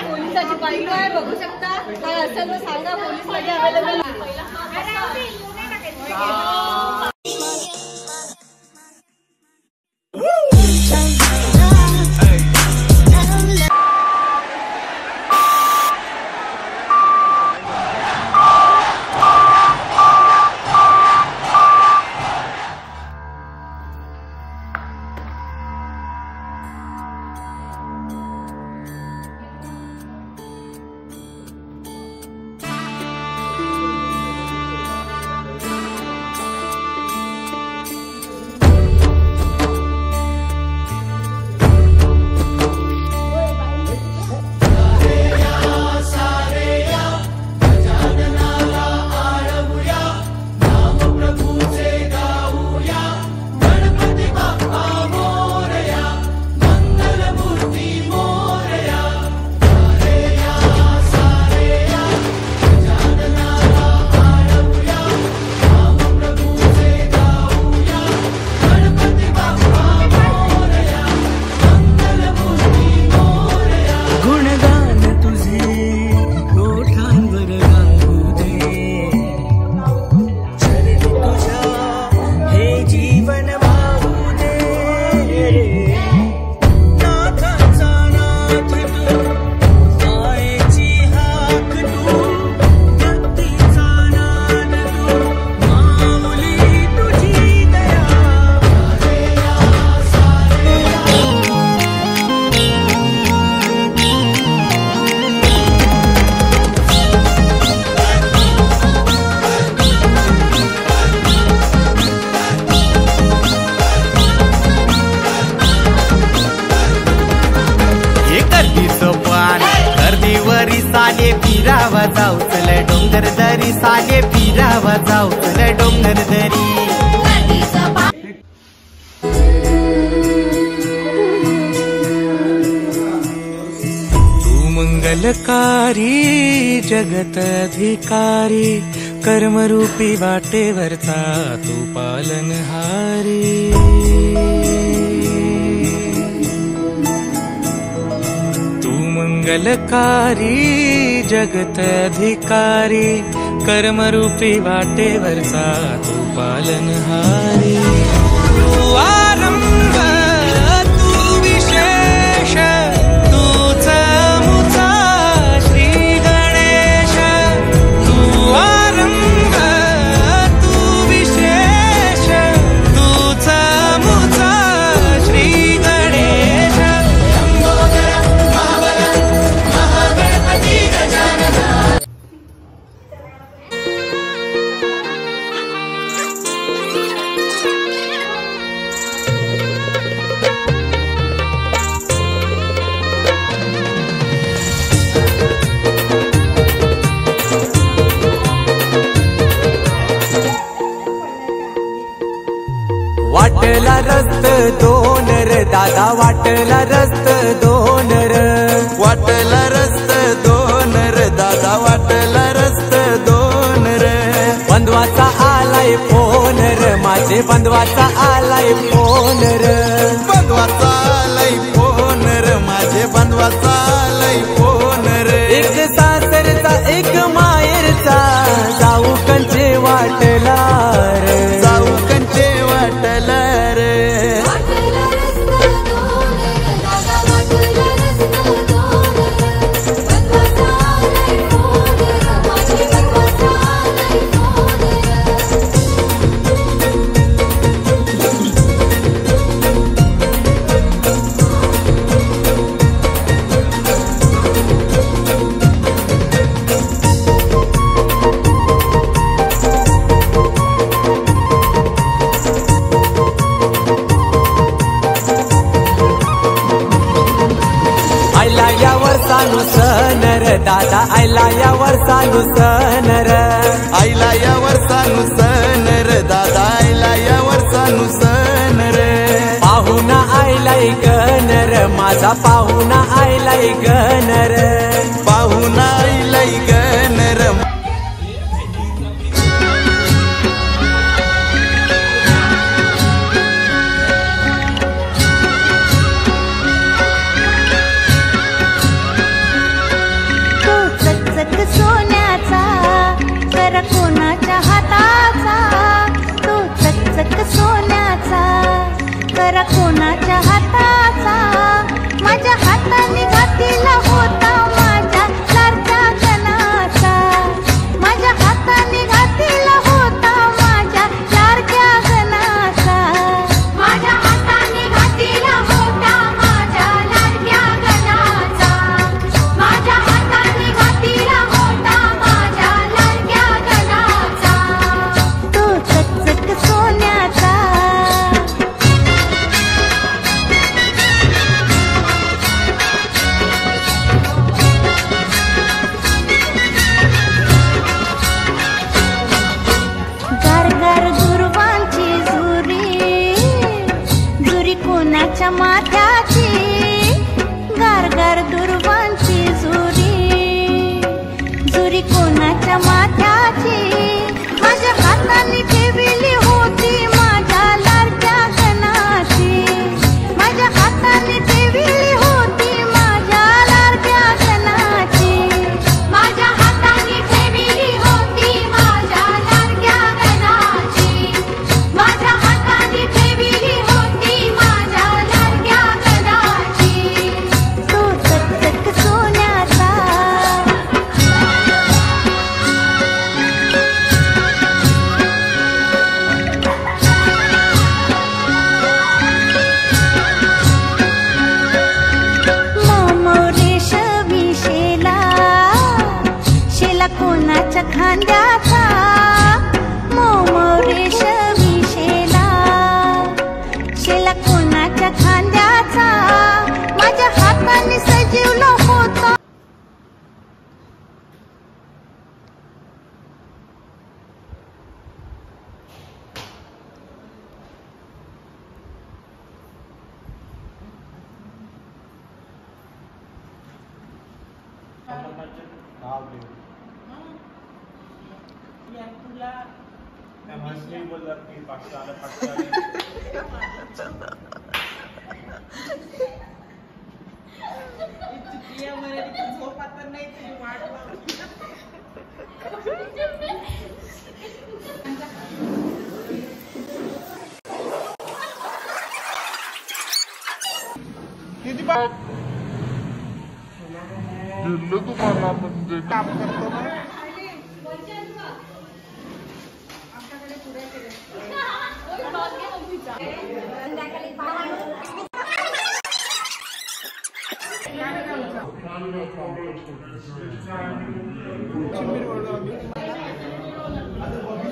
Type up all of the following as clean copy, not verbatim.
पोलिसाची bike आहे बघू शकता. काय असेल तर सांगा, पोलीस मध्ये अवेलेबल आहे. फिरावा जाऊ चल डोंगर दरी सागे फिरावा जाऊ चल डोंगर दरी. तू मंगलकारी जगत अधिकारी कर्मरूपी वाटेवरचा तू पालनहारी. मंगलकारी जगत अधिकारी कर्मरूपी वाटेवरचा तू पालनहारी. तू आरंभ तू विशेष तूच मुचा श्री गणेश. तू आरंभ तू विशेष तूच मुचा श्री गणेश. वाटला रस्त दोन र दादा वाटला रस्त दोन र. वाटला रस्त दोन र दादा वाटला रस्त दोन र. बंधवाचा आलाय फोन र माझे बंधवाचा आलाय फोन र. बंधवाचा आलाय फोन र माझे बंधवाचा आलाय फोन र. एक सासरचा एक माहेरचा जाऊ कंचे वाटला रे जाऊ कंचे वाटला रे. सनर दादा आयला या वर्षानु सनर. आयला या वर्षानु सनर दादा आयला या वर्षानु सनर. पाहुणा आयलाय गनर माझा पाहुणा आयलाय गनर. पाहुणा आयलाय गनर. कोणाच्या माथ्याची गारगार दुर्वांची जुरी जुरी कोणाच्या माथ्याची माझ्या हाताने ठेवली होती माझ्या लाडक्या गणाची माझ्या हाताने ठेवली होती माझ्या लाडक्या गणाची माझ्या हाताने ठेवली होती माझ्या लाडक्या गणाची माझ्या हाताने ठेवली होती माझ्या लाडक्या गणाची तो चकचक सोन्याचा मोरेश विशेला शेला कोणाच्या खांद्याचा मोरेश विशेला शेला कोणाच्या खांद्याचा माझ्या हाताने सजीवला होता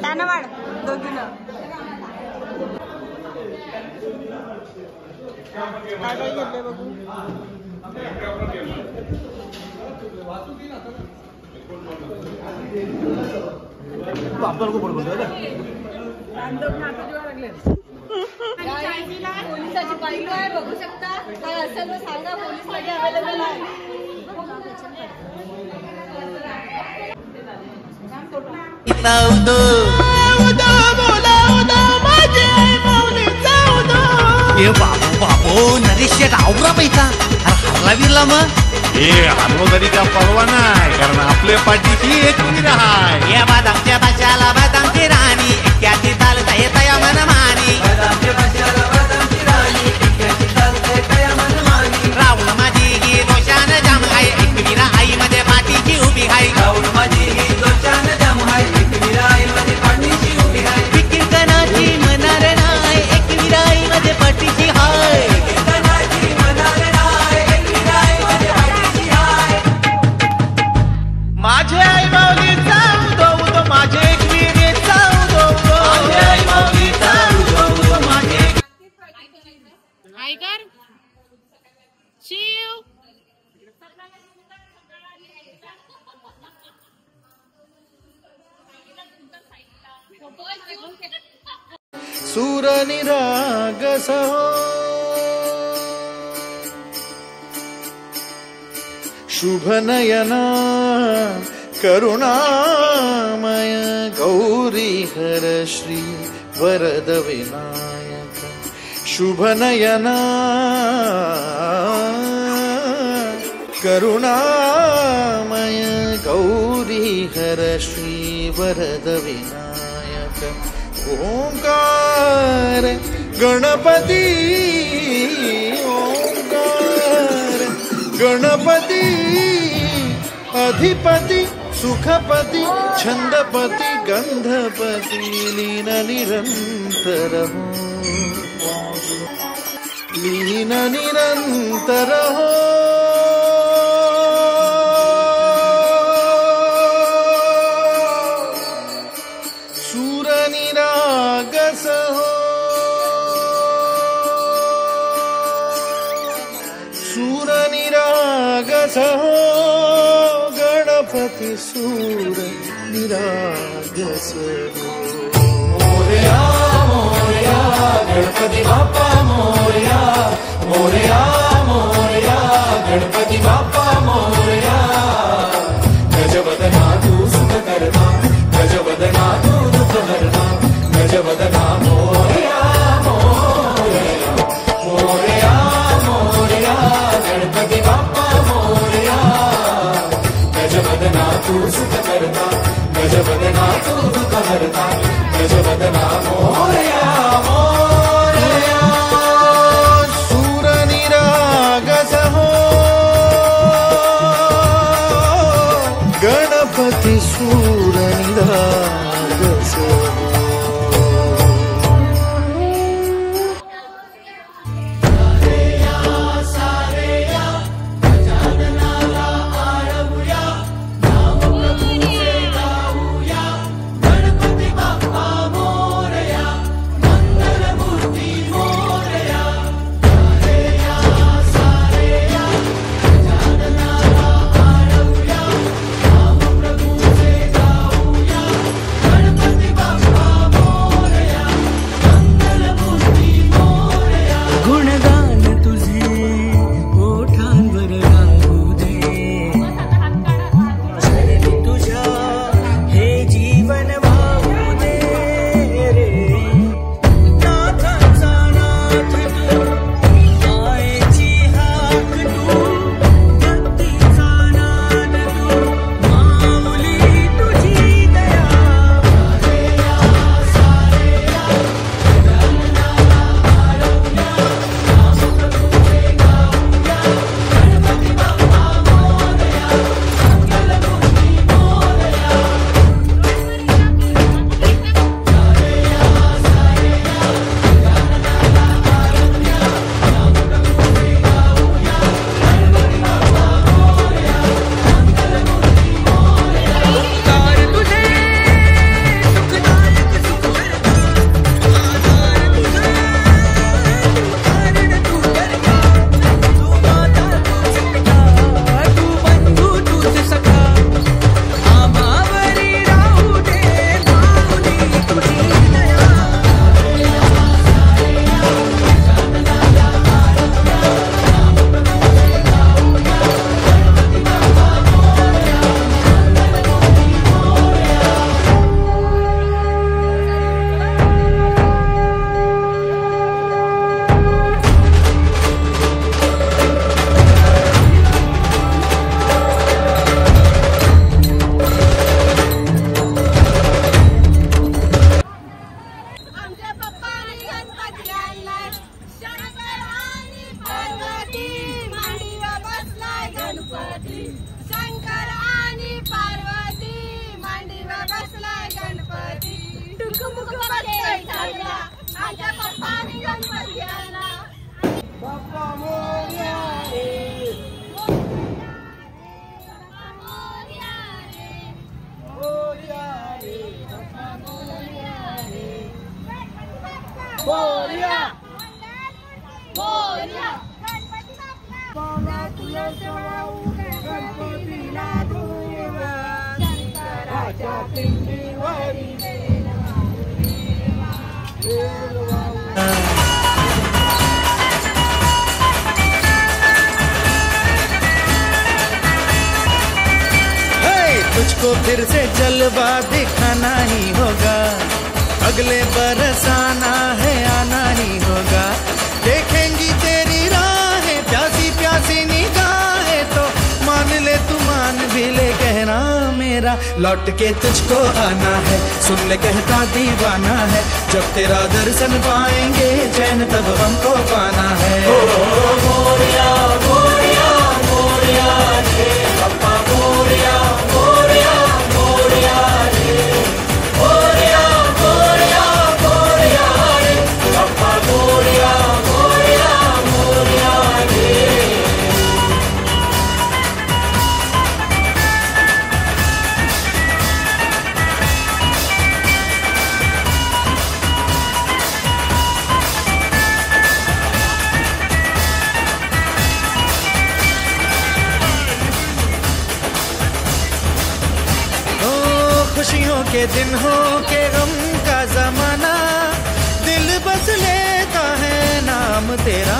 दानवाड दोघीनं काय काय घेतलंय बघू पोलिसाची बाईक आहे बघू शकता काय असेल तर सांगा पोलीस मध्ये अवेलेबल आहे बाबू नरेश आवरा पैसा हरला विरला मग हरलो तरी का परवा नाही कारण आपल्या पाठीची एक विहीर आहे या बादामच्या भाषाला बादामची राणी एक्याची चालता येता या मनमानी राहुल माझी गी दोषान जाम आहे एकवीरा आई मध्ये पाठीची उभी आहे राहुल माझी गी दोषान जाम आहे एकवीरा आई मध्ये पाठीची उभी आहे फिकीर कणाची मनार नाही एकवीरा आई मध्ये पाठीची हाय माझे आई माऊली जाऊ दो माझे एकवीरे जाऊ दो माझे आई माऊली जाऊ दो माझे ऐकर शिव सूर निरागस हो शुभ नयना करुणामय गौरी हर श्री वरद विनायक शुभ नयना करुणामय गौरी हर श्री वरद विनायक ओंकार गणपती ओंकार गणपती अधिपति सुखपति छंदपति गंधपति लीन निरंतर हो लीन निरंतर हो सूर निरागस हो सूर निरागस हो गणपति सूर निरागस हो मोरया मोरया गणपति बाप्पा मोरया मोरया मोरया गणपती बाप्पा मोरया गजवदना तू सुख करता गजवदना तू दुःख हरता गजवदना मोरया मोरया मोरया मोरया गणपती बाप्पा मोरया गजवदना तू सुख करता गजवदना तू दुःख हरता गजवदना मोरया मोरया सूर निरागस हो गणपती सूर निरागस हो शंकर आणि पार्वती मांडीवर बसलाय गणपती टुकमुक बसतोय चालला आजा पप्पानी गणपती आला बाप्पा मोरया रे मोरया रे बाप्पा मोरया रे मोरया मोरया बाबा तुला जवाऊ गणपतीला धुवा शंकराच्या पिंडीवरी तुझको फिर से जलवा दिखाना ही होगा अगले बरस आना है आना ही होगा देखेंगी तेरी राहें प्यासी प्यासी निगाहें तो मान ले तू मान भी ले कहना मेरा लौट के तुझको आना है सुन ले कहता दीवाना है जब तेरा दर्शन पाएंगे चैन तब हमको पाना है मोरया मोरया मोरया रे बाप्पा मोरया मोरया मोरया रे मोरया मोरया मोरया रे बाप्पा मोरया मोरया मोरया रे खुशियों के दिन हो के गम का जमाना दिल बस लेता है नाम तेरा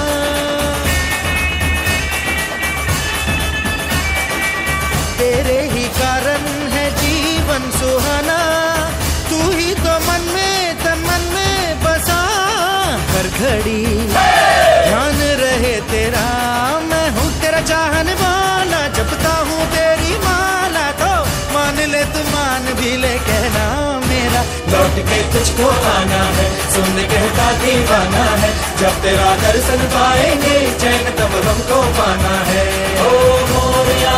घड़ी ध्यान रहे तेरा, मैं हूँ तेरा चाहने वाला, जपता हूँ तेरी माला, तो मान ले तू मान भी ले कहना मेरा, लौट के तुझको आना है, सुन कहता दीवाना है, जब तेरा दर्शन पाएंगे चैन तब हमको पाना है। ओ मोरिया